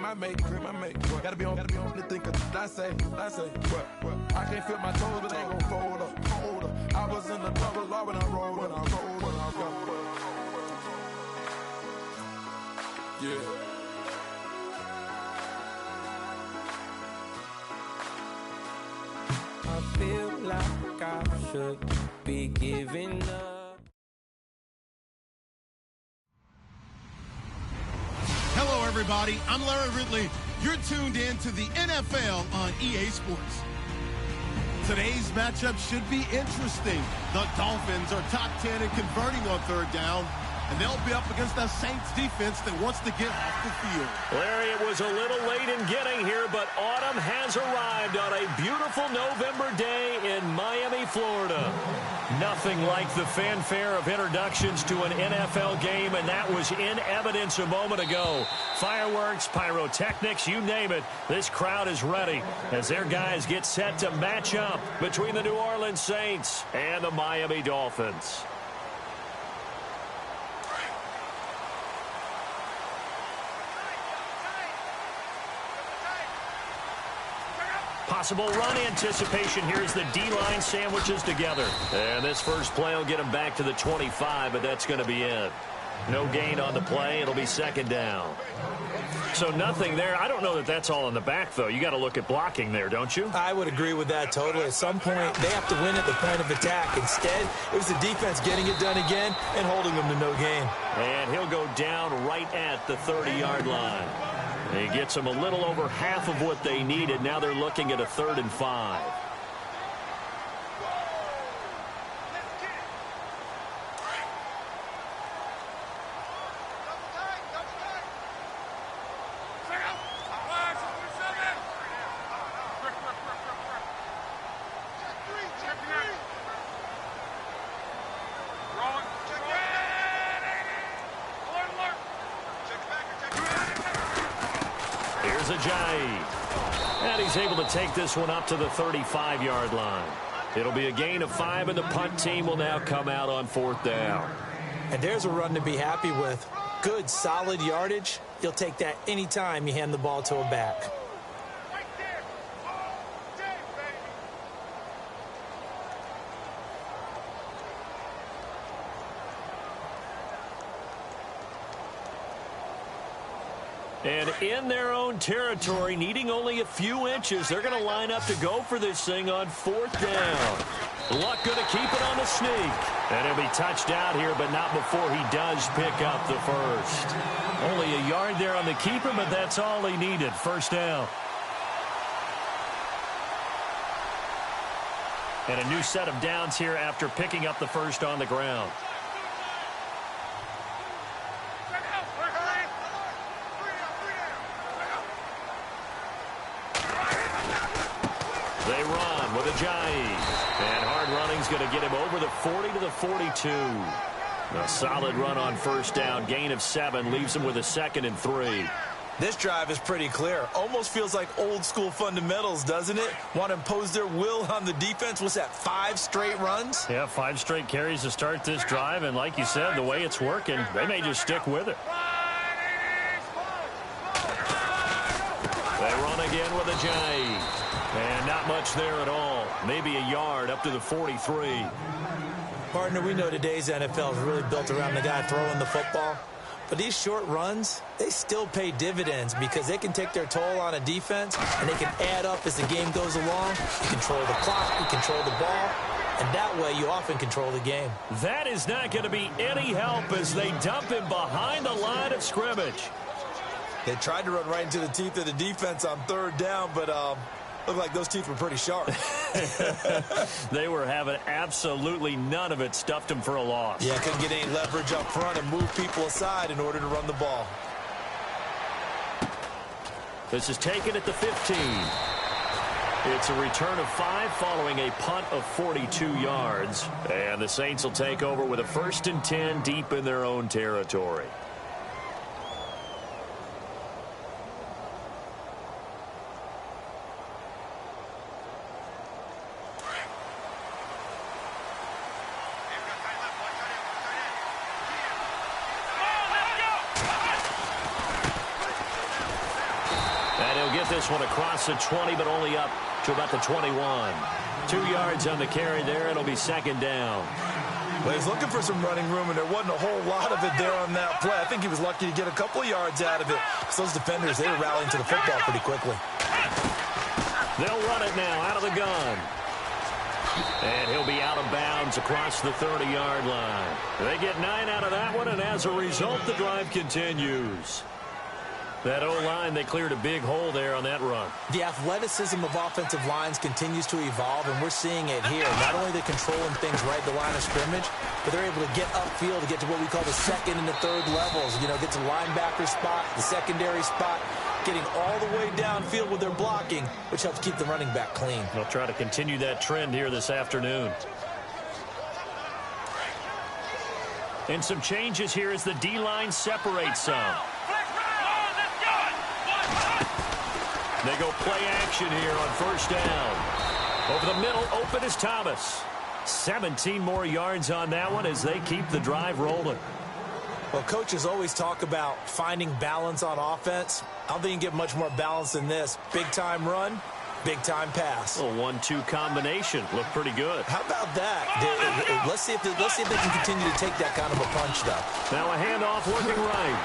my mate. Gotta be on the think of I say. What? I can't feel my toes, but they gon' fold up. I was in the double law when I rolled up. Yeah. I feel like I should be giving up. Hello, everybody. I'm Larry Ridley. You're tuned in to the NFL on EA Sports. Today's matchup should be interesting. The Dolphins are top 10 in converting on third down, and they'll be up against a Saints defense that wants to get off the field. Larry, it was a little late in getting here, but autumn has arrived on a beautiful November day in Miami, Florida. Nothing like the fanfare of introductions to an NFL game, and that was in evidence a moment ago. Fireworks, pyrotechnics, you name it. This crowd is ready as their guys get set to match up between the New Orleans Saints and the Miami Dolphins. Possible run anticipation. Here's the D-line sandwiches together. And this first play will get him back to the 25, but that's going to be it. No gain on the play. It'll be second down. So nothing there. I don't know that that's all in the back, though. You got to look at blocking there, don't you? I would agree with that totally. At some point, they have to win at the point of attack. Instead, it was the defense getting it done again and holding them to no gain. And he'll go down right at the 30-yard line. He gets them a little over half of what they needed. Now they're looking at a 3rd and 5. And he's able to take this one up to the 35-yard line. It'll be a gain of 5, and the punt team will now come out on 4th down. And there's a run to be happy with. Good, solid yardage. You'll take that anytime you hand the ball to a back. And in their own territory, needing only a few inches, they're going to line up to go for this thing on 4th down. Luck going to keep it on the sneak. And he'll be touched out here, but not before he does pick up the first. Only a yard there on the keeper, but that's all he needed. First down. And a new set of downs here after picking up the first on the ground. They run with Ajayi. And hard running's going to get him over the 40 to the 42. A solid run on first down. Gain of 7 leaves him with a 2nd and 3. This drive is pretty clear. Almost feels like old school fundamentals, doesn't it? Want to impose their will on the defense. What's that, 5 straight runs? Yeah, 5 straight carries to start this drive. And like you said, the way it's working, they may just stick with it. They run again with Ajayi. And not much there at all. Maybe a yard up to the 43. Partner, we know today's NFL is really built around the guy throwing the football. But these short runs, they still pay dividends because they can take their toll on a defense, and they can add up as the game goes along. You control the clock, you control the ball, and that way you often control the game. That is not going to be any help as they dump him behind the line of scrimmage. They tried to run right into the teeth of the defense on 3rd down, but looked like those teeth were pretty sharp. They were having absolutely none of it. Stuffed him for a loss. Yeah, couldn't get any leverage up front and move people aside in order to run the ball. This is taken at the 15. It's a return of 5 following a punt of 42 yards. And the Saints will take over with a 1st and 10 deep in their own territory. And he'll get this one across the 20, but only up to about the 21. 2 yards on the carry there. It'll be second down. Well, he's looking for some running room, and there wasn't a whole lot of it there on that play. I think he was lucky to get a couple of yards out of it. So those defenders, they were rallying to the football pretty quickly. They'll run it now out of the gun. And he'll be out of bounds across the 30-yard line. They get 9 out of that one, and as a result, the drive continues. That O-line, they cleared a big hole there on that run. The athleticism of offensive lines continues to evolve, and we're seeing it here. Not only are they controlling things right at the line of scrimmage, but they're able to get upfield to get to what we call the second and the third levels. You know, get to linebacker spot, the secondary spot, getting all the way downfield with their blocking, which helps keep the running back clean. They'll try to continue that trend here this afternoon. And some changes here as the D-line separates some. They go play action here on first down. Over the middle, open is Thomas. 17 more yards on that one as they keep the drive rolling. Well, coaches always talk about finding balance on offense. I don't think you can get much more balance than this. Big-time run, big-time pass. A 1-2 combination. Looked pretty good. How about that? Let's see if they can continue to take that kind of a punch, though. Now a handoff working right.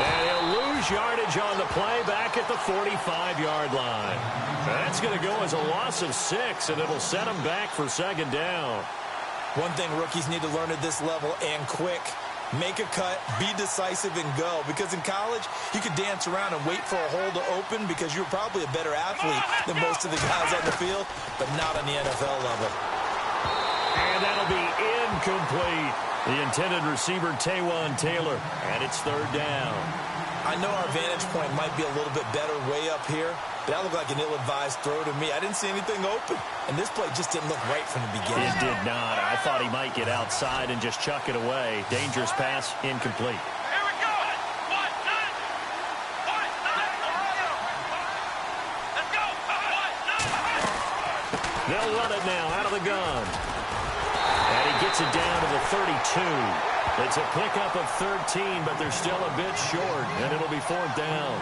And he'll lose yardage on the play back at the 45-yard line. That's going to go as a loss of 6, and it'll set him back for second down. One thing rookies need to learn at this level, and quick, make a cut, be decisive, and go. Because in college, you could dance around and wait for a hole to open because you're probably a better athlete than most of the guys on the field, but not on the NFL level. And that'll be incomplete. The intended receiver, Taywan Taylor, and it's third down. I know our vantage point might be a little bit better way up here, but that looked like an ill-advised throw to me. I didn't see anything open, and this play just didn't look right from the beginning. It did not. I thought he might get outside and just chuck it away. Dangerous pass, incomplete. Here we go. Let's go. They'll run it now out of the gun. And he gets it down to the 32. It's a pickup of 13, but they're still a bit short, and it'll be fourth down.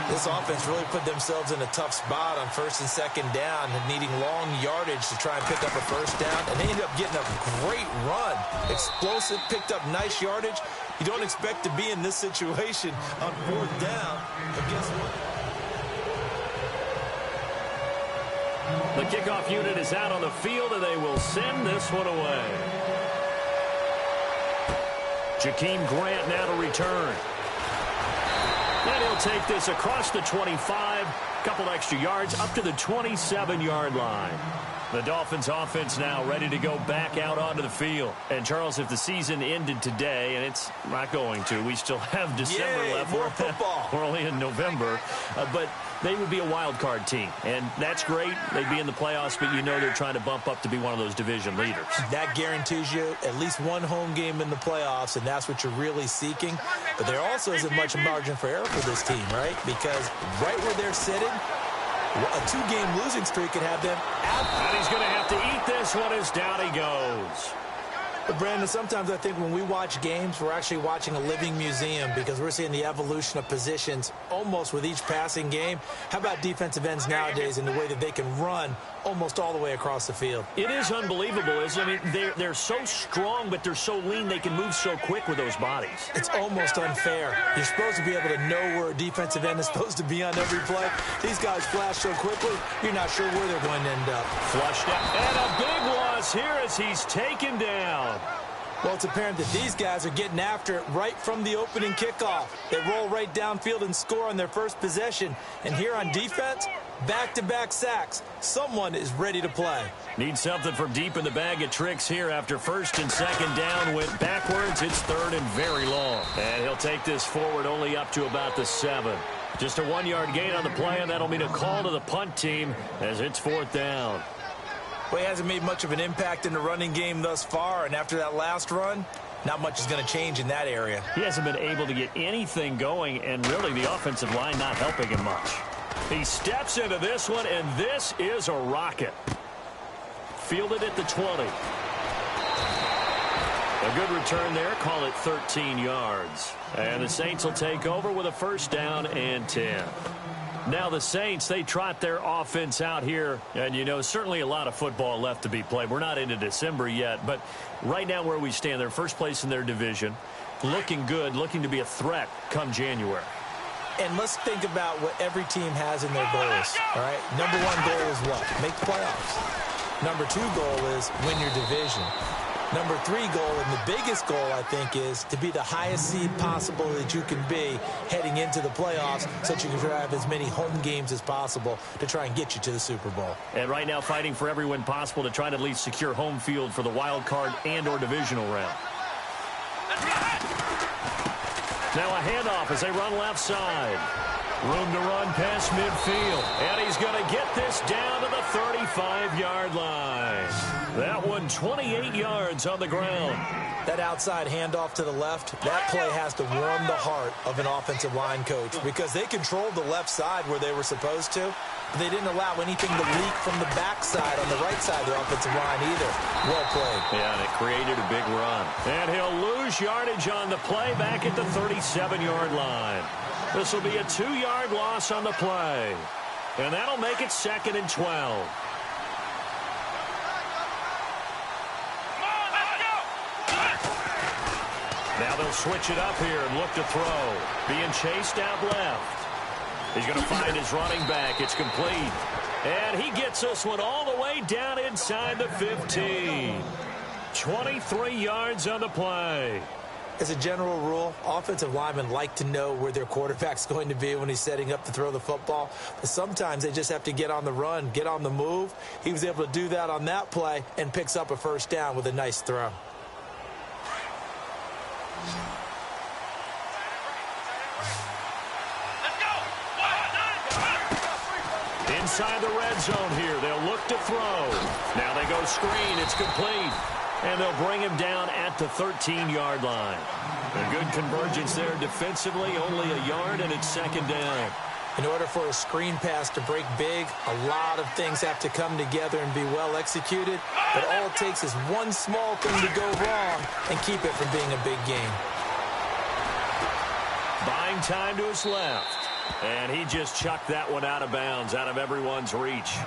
This offense really put themselves in a tough spot on first and second down, needing long yardage to try and pick up a first down, and they ended up getting a great run. Explosive, picked up nice yardage. You don't expect to be in this situation on fourth down, but guess what? The kickoff unit is out on the field, and they will send this one away. Jakeem Grant now to return. And he'll take this across the 25, couple extra yards up to the 27-yard line. The Dolphins offense now ready to go back out onto the field. And, Charles, if the season ended today, and it's not going to, we still have December left. More football. We're only in November. But they would be a wild card team. And that's great. They'd be in the playoffs, but you know they're trying to bump up to be one of those division leaders. That guarantees you at least one home game in the playoffs, and that's what you're really seeking. But there also isn't much margin for error for this team, right? Because right where they're sitting, a 2-game losing streak could have them out. And he's going to have to eat this one as down he goes. But, Brandon, sometimes I think when we watch games, we're actually watching a living museum because we're seeing the evolution of positions almost with each passing game. How about defensive ends nowadays and the way that they can run almost all the way across the field? It is unbelievable, isn't it? I mean, they're so strong, but they're so lean. They can move so quick with those bodies. It's almost unfair. You're supposed to be able to know where a defensive end is supposed to be on every play. These guys flash so quickly, you're not sure where they're going to end up. Flushed out. And a big loss here as he's taken down. Well, it's apparent that these guys are getting after it right from the opening kickoff. They roll right downfield and score on their first possession. And here on defense, back-to-back sacks. Someone is ready to play. Need something from deep in the bag of tricks here after first and second down went backwards. It's third and very long. And he'll take this forward only up to about the 7. Just a 1-yard gain on the play, and that'll mean a call to the punt team as it's fourth down. Well, he hasn't made much of an impact in the running game thus far, and after that last run, not much is going to change in that area. He hasn't been able to get anything going, and really the offensive line not helping him much. He steps into this one, and this is a rocket. Fielded at the 20. A good return there, call it 13 yards. And the Saints will take over with a first down and 10. Now the Saints, they trot their offense out here. And, you know, certainly a lot of football left to be played. We're not into December yet. But right now where we stand, they're first place in their division. Looking good, looking to be a threat come January. And let's think about what every team has in their goals, all right? Number one goal is what? Make the playoffs. Number two goal is win your division. Number three goal, and the biggest goal, I think, is to be the highest seed possible that you can be heading into the playoffs so that you can have as many home games as possible to try and get you to the Super Bowl. And right now fighting for every win possible to try to at least secure home field for the wild card and or divisional round. Now a handoff as they run left side. Room to run past midfield. And he's going to get this down to the 35-yard line. That one 28 yards on the ground. That outside handoff to the left, that play has to warm the heart of an offensive line coach because they controlled the left side where they were supposed to. But they didn't allow anything to leak from the backside on the right side of the offensive line either. Well played. Yeah, and it created a big run. And he'll lose yardage on the play back at the 37-yard line. This will be a 2-yard loss on the play. And that'll make it 2nd and 12. Now they'll switch it up here and look to throw. Being chased out left. He's going to find his running back. It's complete. And he gets this one all the way down inside the 15. 23 yards on the play. As a general rule, offensive linemen like to know where their quarterback's going to be when he's setting up to throw the football. But sometimes they just have to get on the run, get on the move. He was able to do that on that play and picks up a first down with a nice throw. Inside the red zone here. They'll look to throw. Now they go screen. It's complete. And they'll bring him down at the 13-yard line. A good convergence there defensively. Only a yard, and it's 2nd down. In order for a screen pass to break big, a lot of things have to come together and be well executed. But all it takes is one small thing to go wrong and keep it from being a big game. Buying time to his left. And he just chucked that one out of bounds, out of everyone's reach.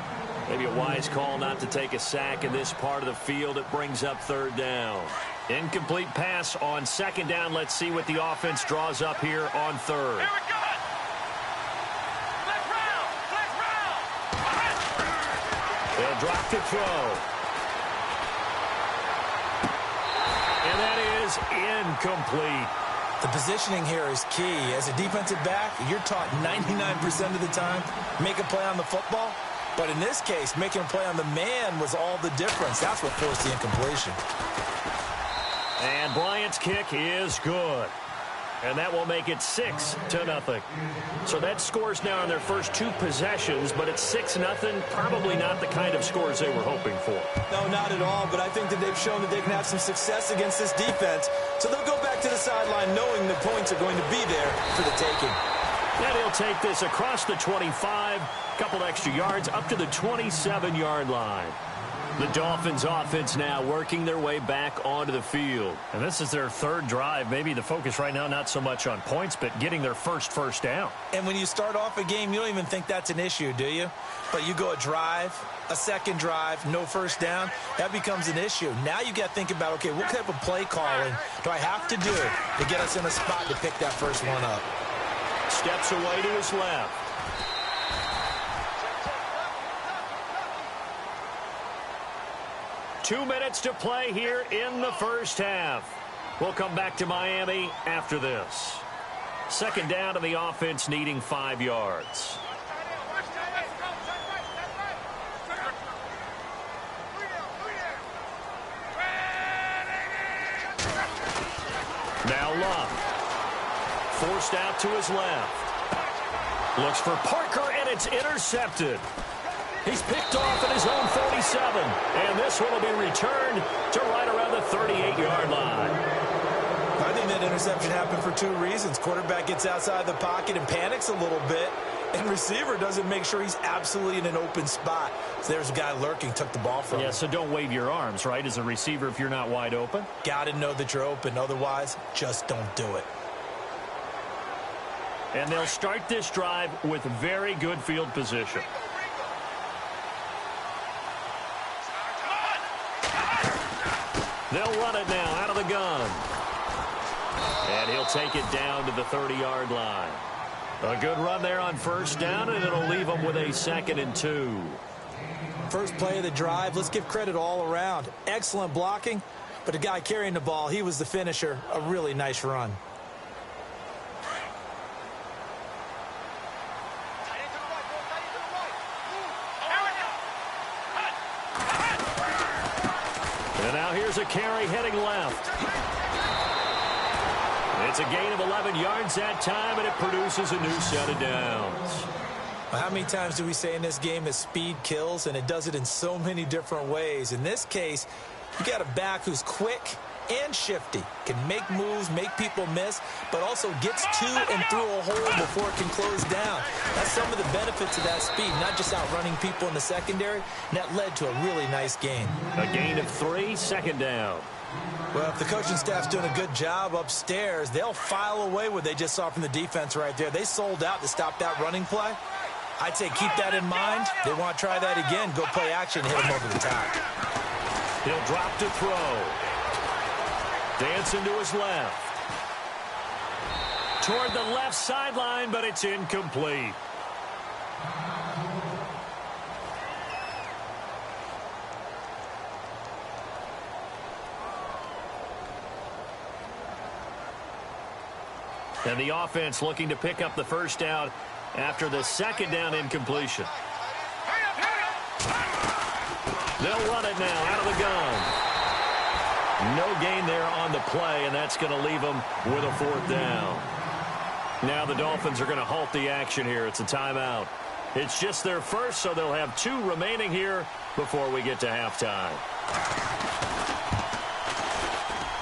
Maybe a wise call not to take a sack in this part of the field. It brings up 3rd down. Incomplete pass on 2nd down. Let's see what the offense draws up here on 3rd. Here we go. They'll drop to throw. And that is incomplete. The positioning here is key. As a defensive back, you're taught 99% of the time, make a play on the football. But in this case, making a play on the man was all the difference. That's what forced the incompletion. And Bryant's kick is good. And that will make it 6-0. So that scores now in their first 2 possessions, but it's 6-0. Probably not the kind of scores they were hoping for. No, not at all, but I think that they've shown that they can have some success against this defense. So they'll go back to the sideline knowing the points are going to be there for the taking. And he'll take this across the 25, couple extra yards, up to the 27-yard line. The Dolphins offense now working their way back onto the field. And this is their 3rd drive. Maybe the focus right now not so much on points, but getting their first down. And when you start off a game, you don't even think that's an issue, do you? But you go a drive, a 2nd drive, no first down, that becomes an issue. Now you got to think about, okay, what type of play calling do I have to do to get us in a spot to pick that first one up? Steps away to his left. Two minutes to play here in the first half. We'll come back to Miami after this. 2nd down to the offense, needing 5 yards. Now Love. Forced out to his left. Looks for Parker, and it's intercepted. He's picked off at his own 47. And this one will be returned to right around the 38-yard line. I think that interception happened for 2 reasons. Quarterback gets outside the pocket and panics a little bit. And receiver doesn't make sure he's absolutely in an open spot. So there's a guy lurking, took the ball from him. Yeah, so don't wave your arms, right, as a receiver if you're not wide open. Got to know that you're open. Otherwise, just don't do it. And they'll start this drive with very good field position. They'll run it now out of the gun. And he'll take it down to the 30-yard line. A good run there on first down, and it'll leave them with a 2nd and 2. First play of the drive, let's give credit all around. Excellent blocking, but the guy carrying the ball, he was the finisher. A really nice run. And now here's a carry heading left. It's a gain of 11 yards that time, and it produces a new set of downs. Well, how many times do we say in this game that speed kills, and it does it in so many different ways? In this case, you got a back who's quick and shifty, can make moves, make people miss, but also gets to and through a hole before it can close down. That's some of the benefits of that speed, not just outrunning people in the secondary, and that led to a really nice gain. A gain of 3, 2nd down. Well, if the coaching staff's doing a good job upstairs, they'll file away what they just saw from the defense right there. They sold out to stop that running play. I'd say keep that in mind. They want to try that again. Go play action and hit him over the top. He'll drop to throw. Dancing to his left. Toward the left sideline, but it's incomplete. And the offense looking to pick up the first down after the 2nd down incompletion. They'll run it now out of the gun. No gain there on the play, and that's going to leave them with a 4th down. Now the Dolphins are going to halt the action here. It's a timeout. It's just their first, so they'll have 2 remaining here before we get to halftime.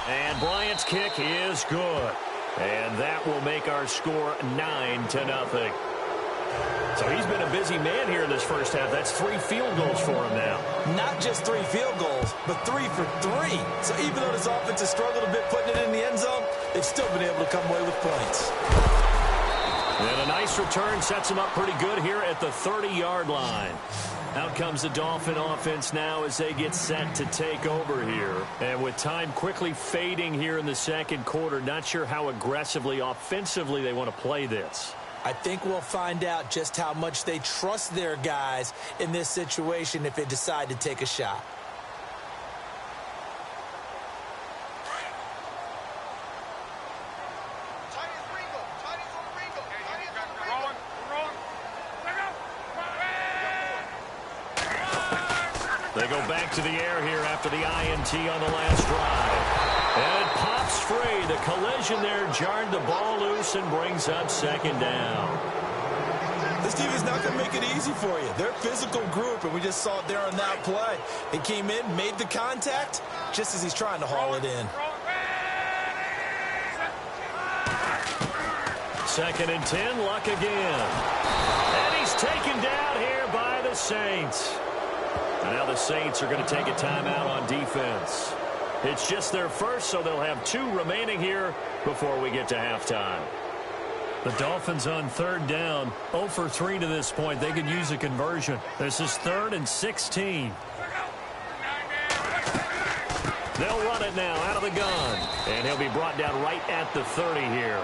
And Bryant's kick is good. And that will make our score 9-0. So he's been a busy man here in this first half. That's 3 field goals for him now. Not just 3 field goals, but 3 for 3. So even though this offense has struggled a bit putting it in the end zone, they've still been able to come away with points. And a nice return sets him up pretty good here at the 30-yard line. Out comes the Dolphin offense now as they get set to take over here. And with time quickly fading here in the second quarter, not sure how aggressively, offensively they want to play this. I think we'll find out just how much they trust their guys in this situation if they decide to take a shot. They go back to the air here after the INT on the last drive. And it pops free. The collision there jarred the ball loose and brings up 2nd down. This team is not going to make it easy for you. They're a physical group, and we just saw it there on that play. He came in, made the contact, just as he's trying to haul it in. 2nd and 10, Luck again. And he's taken down here by the Saints. And now the Saints are going to take a timeout on defense. It's just their first, so they'll have 2 remaining here before we get to halftime. The Dolphins on 3rd down, 0 for 3 to this point. They could use a conversion. This is 3rd and 16. They'll run it now out of the gun. And he'll be brought down right at the 30 here.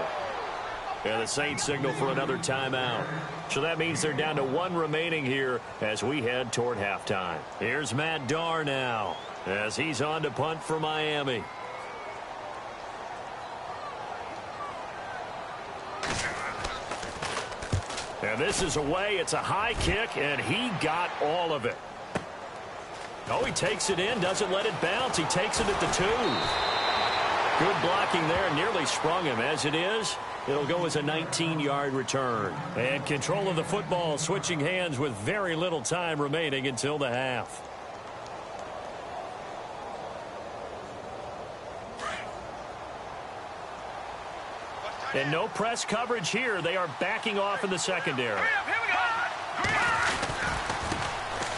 And the Saints signal for another timeout. So that means they're down to 1 remaining here as we head toward halftime. Here's Matt Darr now as he's on to punt for Miami. And this is away. It's a high kick, and he got all of it. Oh, he takes it in, doesn't let it bounce. He takes it at the 2. Good blocking there, nearly sprung him. As it is, it'll go as a 19-yard return. And control of the football switching hands with very little time remaining until the half. And no press coverage here. They are backing off in the secondary.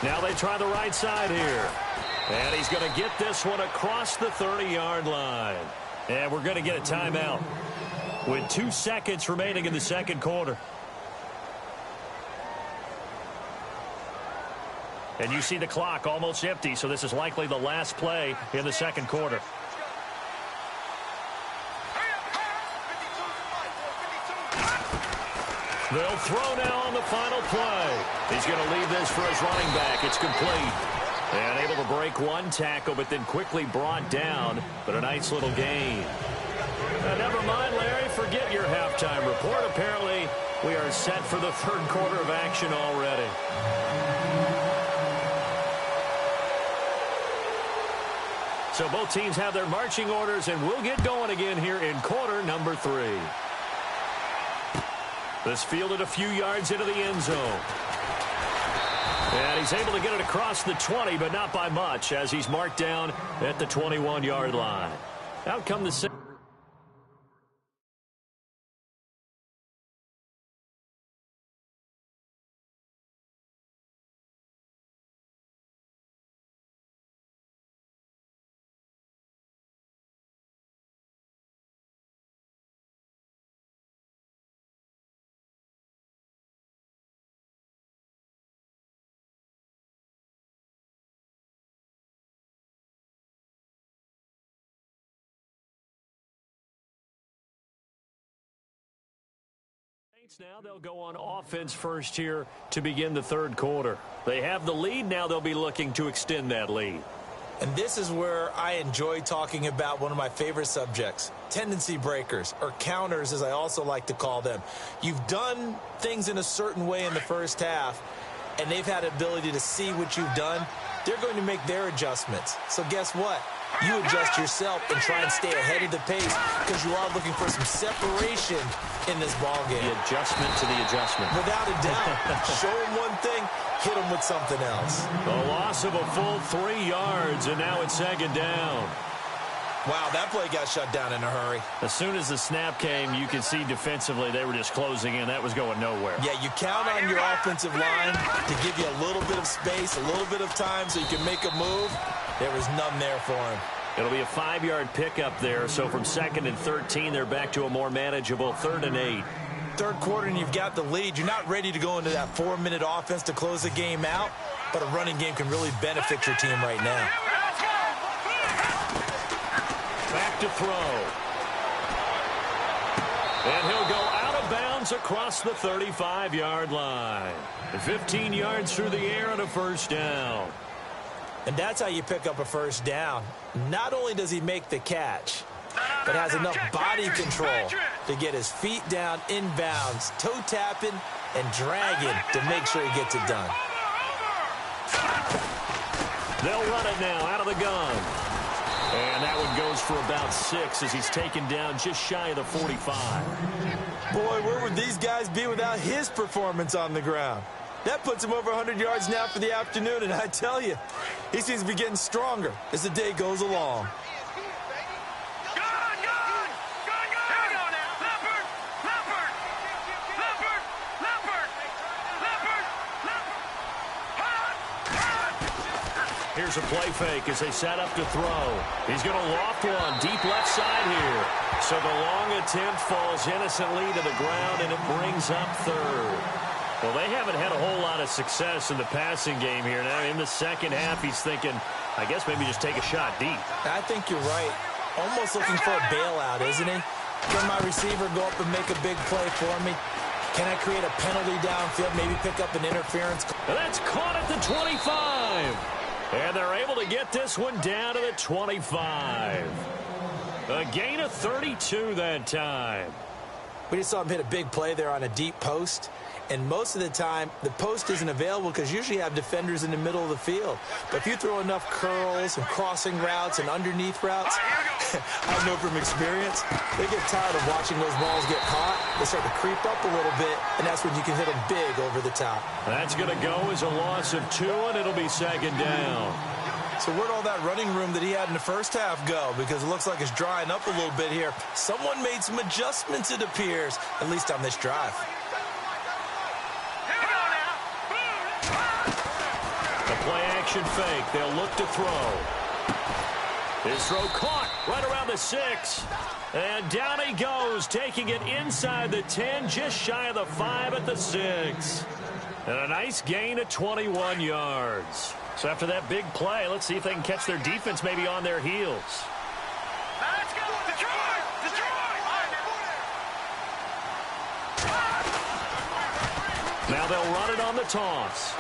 Now they try the right side here. And he's going to get this one across the 30-yard line. And we're going to get a timeout. with 2 seconds remaining in the second quarter. And you see the clock almost empty, so this is likely the last play in the second quarter. They'll throw now on the final play. He's going to leave this for his running back. It's complete. And able to break one tackle, but then quickly brought down. But a nice little gain. Never mind, Larry. Forget your halftime report. Apparently, we are set for the third quarter of action already. So both teams have their marching orders, and we'll get going again here in quarter number 3. This fielded a few yards into the end zone. And he's able to get it across the 20, but not by much, as he's marked down at the 21-yard line. Out come the now they'll go on offense first here to begin the third quarter. They have the lead. Now they'll be looking to extend that lead. And this is where I enjoy talking about one of my favorite subjects, tendency breakers, or counters as I also like to call them. You've done things in a certain way in the first half, and they've had the ability to see what you've done. They're going to make their adjustments. So guess what? You adjust yourself and try and stay ahead of the pace because you are looking for some separation in this ball game. The adjustment to the adjustment. Without a doubt. Show them one thing, hit them with something else. A loss of a full 3 yards, and now it's second down. Wow, that play got shut down in a hurry. As soon as the snap came, you could see defensively they were just closing in. That was going nowhere. Yeah, you count on your offensive line to give you a little bit of space, a little bit of time so you can make a move. There was none there for him. It'll be a 5-yard pickup there. So from 2nd and 13, they're back to a more manageable 3rd and 8. Third quarter and you've got the lead. You're not ready to go into that 4-minute offense to close the game out, but a running game can really benefit your team right now. Back to throw. And he'll go out of bounds across the 35-yard line. 15 yards through the air and a first down. And that's how you pick up a first down. Not only does he make the catch, but has enough body control to get his feet down inbounds, toe tapping and dragging to make sure he gets it done. They'll run it now out of the gun. And that one goes for about 6 as he's taken down just shy of the 45. Boy, where would these guys be without his performance on the ground? That puts him over 100 yards now for the afternoon, and I tell you, he seems to be getting stronger as the day goes along. Here's a play fake as they set up to throw. He's going to loft one deep left side here. So the long attempt falls innocently to the ground, and it brings up 3rd. Well, they haven't had a whole lot of success in the passing game here. Now, in the second half, he's thinking, I guess maybe just take a shot deep. I think you're right. Almost looking for a bailout, isn't he? Can my receiver go up and make a big play for me? Can I create a penalty downfield, maybe pick up an interference? And that's caught at the 25. And they're able to get this one down to the 25. A gain of 32 that time. We just saw him hit a big play there on a deep post. And most of the time, the post isn't available because usually you have defenders in the middle of the field. But if you throw enough curls and crossing routes and underneath routes, I know from experience, they get tired of watching those balls get caught. They start to creep up a little bit, and that's when you can hit them big over the top. That's going to go as a loss of 2, and it'll be second down. So where'd all that running room that he had in the first half go? Because it looks like it's drying up a little bit here. Someone made some adjustments, it appears, at least on this drive. Play-action fake. They'll look to throw. His throw caught right around the 6. And down he goes, taking it inside the 10, just shy of the 5 at the 6. And a nice gain of 21 yards. So after that big play, let's see if they can catch their defense maybe on their heels. Let's go, Detroit! Detroit! Now they'll run it on the toss.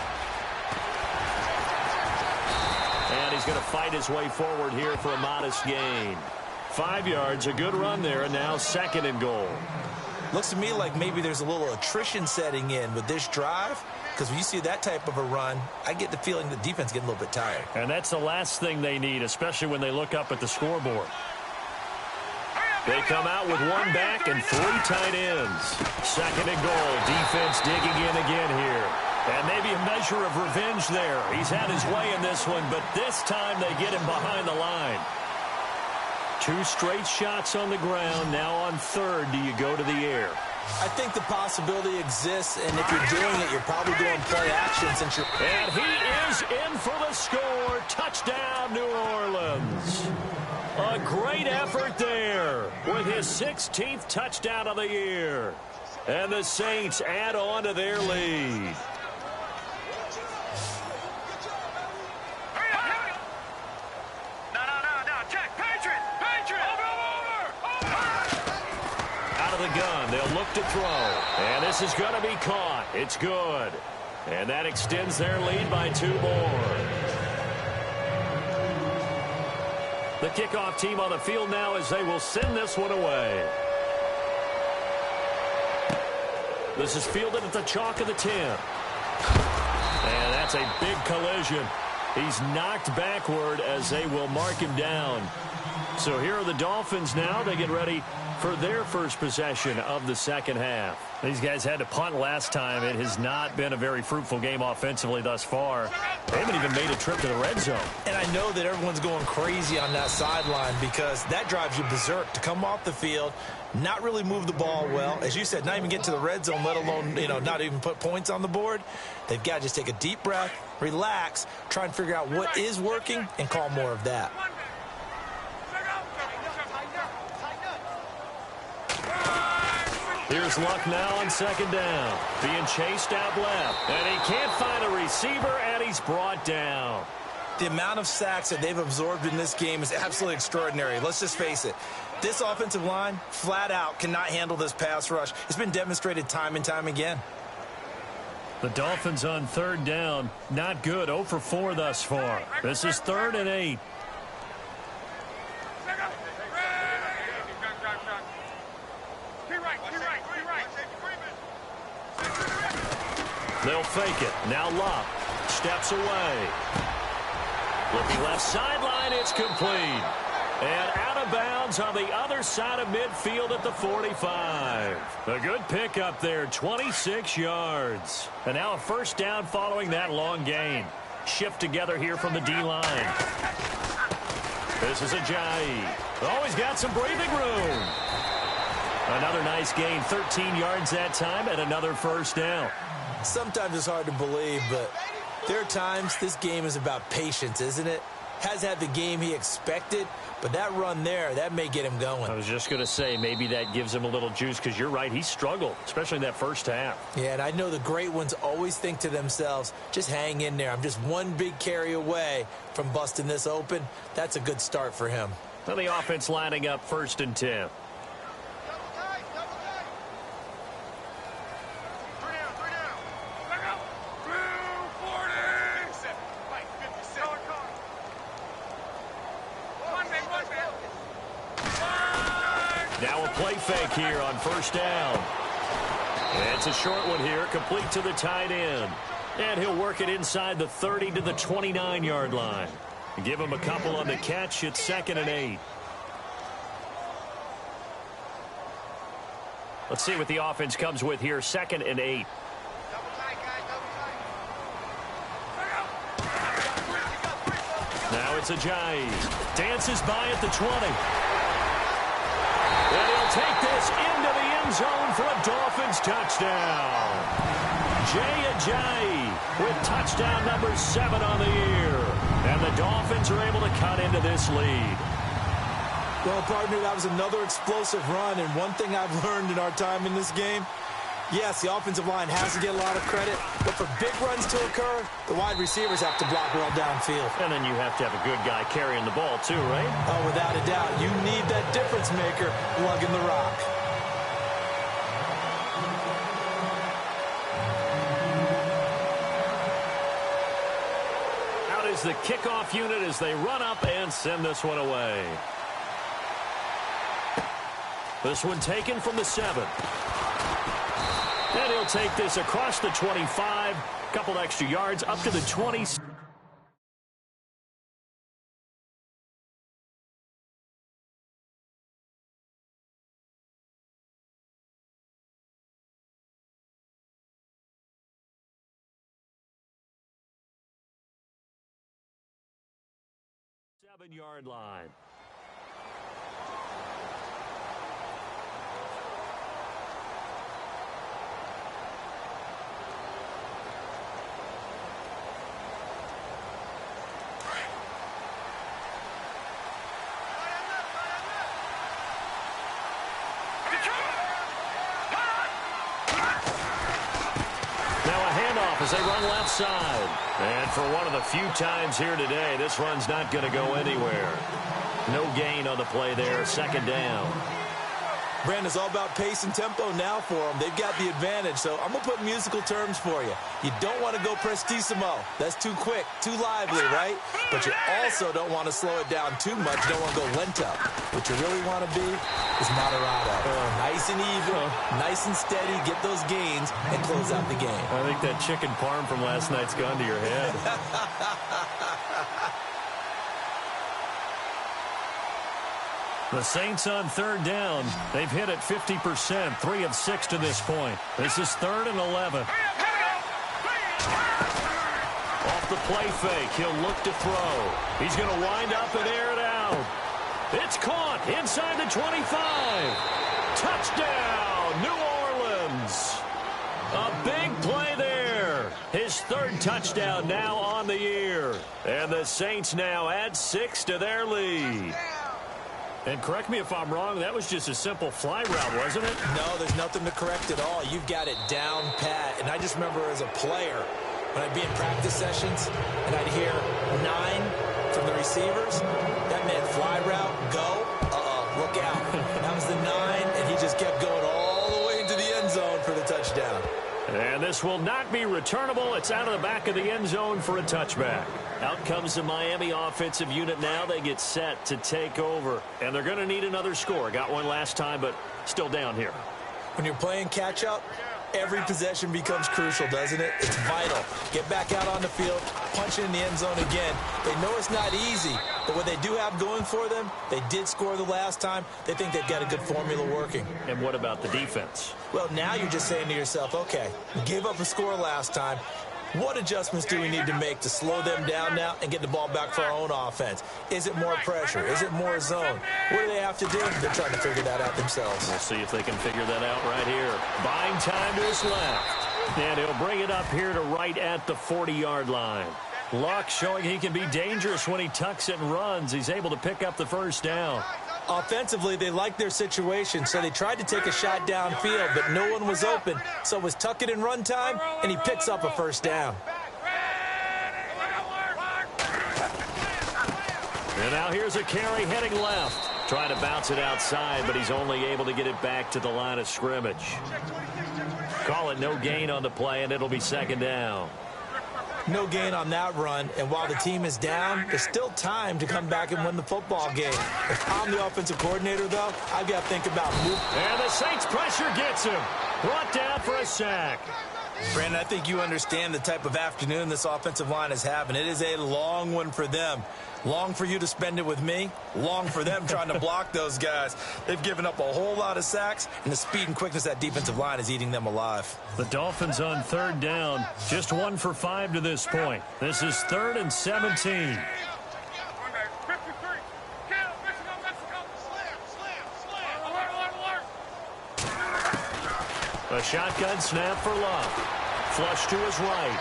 And he's going to fight his way forward here for a modest gain. 5 yards, a good run there, and now 2nd and goal. Looks to me like maybe there's a little attrition setting in with this drive, because when you see that type of a run, I get the feeling the defense getting a little bit tired. And that's the last thing they need, especially when they look up at the scoreboard. They come out with 1 back and 3 tight ends. 2nd and goal. Defense digging in again here. And maybe a measure of revenge there. He's had his way in this one, but this time they get him behind the line. 2 straight shots on the ground. Now on 3rd, do you go to the air? I think the possibility exists, and if you're doing it, you're probably doing play action since you're... And he is in for the score. Touchdown, New Orleans. A great effort there with his 16th touchdown of the year. And the Saints add on to their lead. The gun. They'll look to throw. And this is going to be caught. It's good. And that extends their lead by 2 more. The kickoff team on the field now as they will send this one away. This is fielded at the chalk of the 10. And that's a big collision. He's knocked backward as they will mark him down. So here are the Dolphins now. They get ready for their first possession of the 2nd half. These guys had to punt last time. It has not been a very fruitful game offensively thus far. They haven't even made a trip to the red zone. And I know that everyone's going crazy on that sideline because that drives you berserk to come off the field, not really move the ball well. As you said, not even get to the red zone, let alone, not even put points on the board. They've got to just take a deep breath, relax, try and figure out what is working, and call more of that. Here's Luck now on 2nd down. Being chased out left. And he can't find a receiver, and he's brought down. The amount of sacks that they've absorbed in this game is absolutely extraordinary. Let's just face it. This offensive line, flat out, cannot handle this pass rush. It's been demonstrated time and time again. The Dolphins on 3rd down. Not good. 0 for 4 thus far. This is 3rd and 8. They'll fake it. Now Luck steps away. Looking left sideline, it's complete. And out of bounds on the other side of midfield at the 45. A good pickup there, 26 yards. And now a 1st down following that long gain. Shift together here from the D-line. This is Ajayi. Always got some breathing room. Another nice gain, 13 yards that time, and another 1st down. Sometimes it's hard to believe, but there are times this game is about patience, isn't it? Has had the game he expected, but that run there, that may get him going. I was just going to say, maybe that gives him a little juice, because you're right, he struggled, especially in that 1st half. Yeah, and I know the great ones always think to themselves, just hang in there. I'm just one big carry away from busting this open. That's a good start for him. Well, the offense lining up 1st and 10. Now a play fake here on 1st down. It's a short one here, complete to the tight end. And he'll work it inside the 30 to the 29-yard line. Give him a couple on the catch. It's 2nd and 8. Let's see what the offense comes with here. 2nd and 8. Now it's Ajayi. Dances by at the 20. And he'll take this into the end zone for a Dolphins touchdown. Jay Ajayi with touchdown number 7 on the year. And the Dolphins are able to cut into this lead. Well, partner, that was another explosive run, and one thing I've learned in our time in this game, yes, the offensive line has to get a lot of credit, but for big runs to occur, the wide receivers have to block well downfield. And then you have to have a good guy carrying the ball too, right? Oh, without a doubt. You need that difference maker lugging the rock. Out is the kickoff unit as they run up and send this one away. This one taken from the 7. And he'll take this across the 25. Couple extra yards up to the 20. Seven-yard line. As they run left side. And for one of the few times here today, this run's not going to go anywhere. No gain on the play there. Second down. Brandon, it's all about pace and tempo now for them. They've got the advantage, so I'm going to put musical terms for you. You don't want to go prestissimo. That's too quick, too lively, right? But you also don't want to slow it down too much. You don't want to go lento. What you really want to be is moderato. Nice and even, nice and steady, get those gains, and close out the game. I think that chicken parm from last night's gone to your head. The Saints on third down. They've hit it 50%, 3 of 6 to this point. This is 3rd and 11. Off the play fake, he'll look to throw. He's going to wind up and air it out. It's caught inside the 25. Touchdown, New Orleans. A big play there. His 3rd touchdown now on the year. And the Saints now add 6 to their lead. And correct me if I'm wrong, that was just a simple fly route, wasn't it? No, there's nothing to correct at all. You've got it down pat. And I just remember as a player, when I'd be in practice sessions, and I'd hear 9 from the receivers, that meant fly route, go, look out. That was the 9, and he just kept going all the way into the end zone for the touchdown. And this will not be returnable. It's out of the back of the end zone for a touchback. Out comes the Miami offensive unit now. They get set to take over. And they're going to need another score. Got one last time, but still down here. When you're playing catch-up, every possession becomes crucial, doesn't it? It's vital. Get back out on the field, punch it in the end zone again. They know it's not easy, but what they do have going for them, they did score the last time. They think they've got a good formula working. And what about the defense? Well, now you're just saying to yourself, okay, we gave up a score last time. What adjustments do we need to make to slow them down now and get the ball back for our own offense? Is it more pressure? Is it more zone? What do they have to do? They're trying to figure that out themselves. We'll see if they can figure that out right here. Buying time to his left. And he'll bring it up here to right at the 40-yard line. Luck showing he can be dangerous when he tucks it and runs. He's able to pick up the first down. Offensively, they liked their situation, so they tried to take a shot downfield, but no one was open. So it was tuck it and run time, and he picks up a first down. And now here's a carry heading left. Trying to bounce it outside, but he's only able to get it back to the line of scrimmage. Call it no gain on the play, and it'll be second down. No gain on that run, and while the team is down, there's still time to come back and win the football game. If I'm the offensive coordinator, though, I've got to think about moving. And the Saints pressure gets him. Brought down for a sack. Brandon, I think you understand the type of afternoon this offensive line is having. It is a long one for them. Long for you to spend it with me. Long for them trying to block those guys. They've given up a whole lot of sacks, and the speed and quickness of that defensive line is eating them alive. The Dolphins on third down. Just 1 for 5 to this point. This is 3rd and 17. A shotgun snap for Luck. Flush to his right.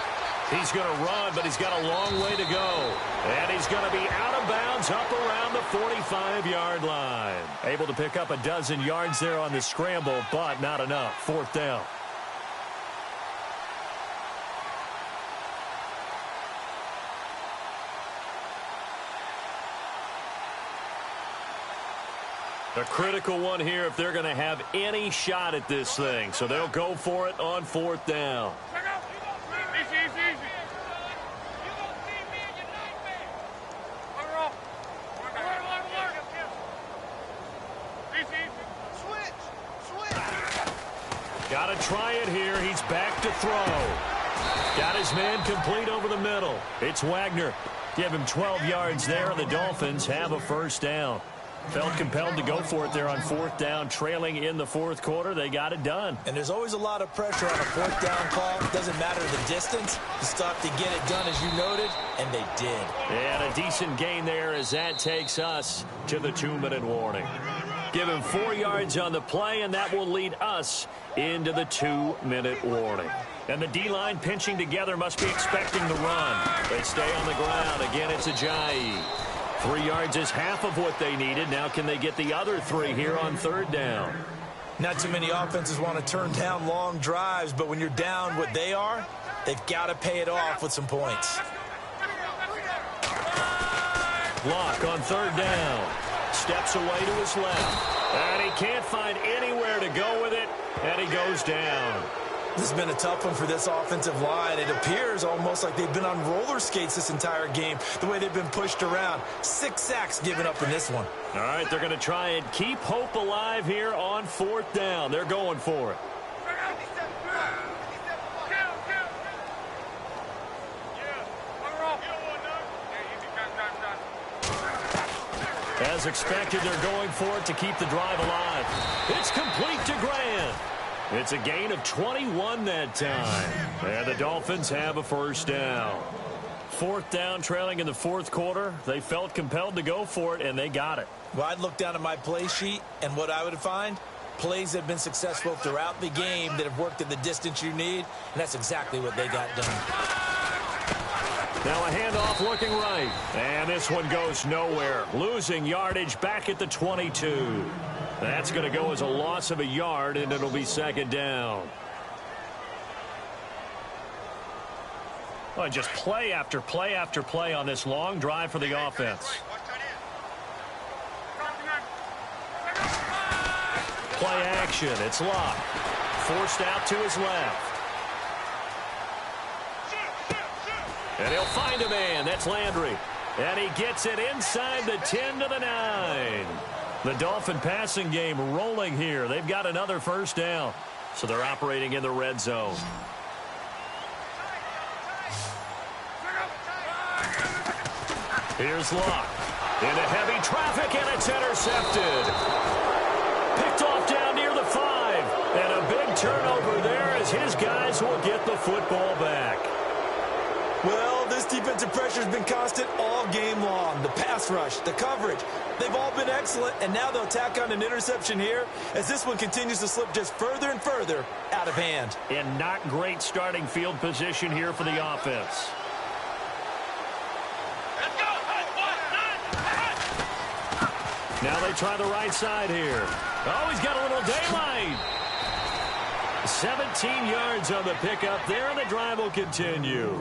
He's going to run, but he's got a long way to go. And he's going to be out of bounds up around the 45-yard line. Able to pick up a dozen yards there on the scramble, but not enough. Fourth down. A critical one here if they're going to have any shot at this thing. So they'll go for it on fourth down. Got to try it here. He's back to throw. Got his man complete over the middle. It's Wagner. Give him 12 yards there, and the Dolphins have a first down. Felt compelled to go for it there on fourth down, trailing in the fourth quarter. They got it done. And there's always a lot of pressure on a fourth down call. It doesn't matter the distance. You still have to get it done, as you noted, and they did. And a decent gain there as that takes us to the 2-minute warning. Give him 4 yards on the play, and that will lead us into the 2-minute warning. And the D-line pinching together must be expecting the run. They stay on the ground. Again, it's Ajayi. 3 yards is half of what they needed. Now can they get the other 3 here on third down? Not too many offenses want to turn down long drives, but when you're down what they are, they've got to pay it off with some points. Block on third down. Steps away to his left. And he can't find anywhere to go with it, and he goes down. This has been a tough one for this offensive line. It appears almost like they've been on roller skates this entire game, the way they've been pushed around. 6 sacks given up in this one. All right, they're going to try and keep hope alive here on fourth down. They're going for it. As expected, they're going for it to keep the drive alive. It's complete to Grant. It's a gain of 21 that time. And the Dolphins have a first down. Fourth down, trailing in the fourth quarter. They felt compelled to go for it, and they got it. Well, I'd look down at my play sheet, and what I would find, plays that have been successful throughout the game that have worked at the distance you need, and that's exactly what they got done. Now a handoff looking right. And this one goes nowhere. Losing yardage back at the 22. That's going to go as a loss of a yard, and it'll be second down. Well, just play after play after play on this long drive for the offense. Play action. It's Locke. Forced out to his left. And he'll find a man. That's Landry. And he gets it inside the 10 to the 9. The Dolphin passing game rolling here. They've got another first down. So they're operating in the red zone. Here's Locke. Into heavy traffic, and it's intercepted. Picked off down near the 5. And a big turnover there as his guys will get the football back. Well, this defensive pressure has been constant all game long. The pass rush, the coverage, they've all been excellent, and now they'll tack on an interception here as this one continues to slip just further and further out of hand. And not great starting field position here for the offense. Now they try the right side here. Oh, he's got a little daylight. 17 yards on the pickup there, and the drive will continue.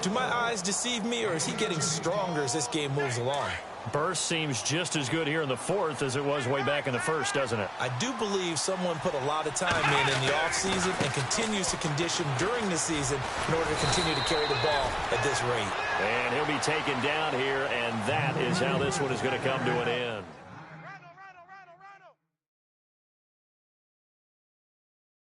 Do my eyes deceive me, or is he getting stronger as this game moves along? Burst seems just as good here in the fourth as it was way back in the first, doesn't it? I do believe someone put a lot of time in the offseason and continues to condition during the season in order to continue to carry the ball at this rate. And he'll be taken down here, and that is how this one is going to come to an end.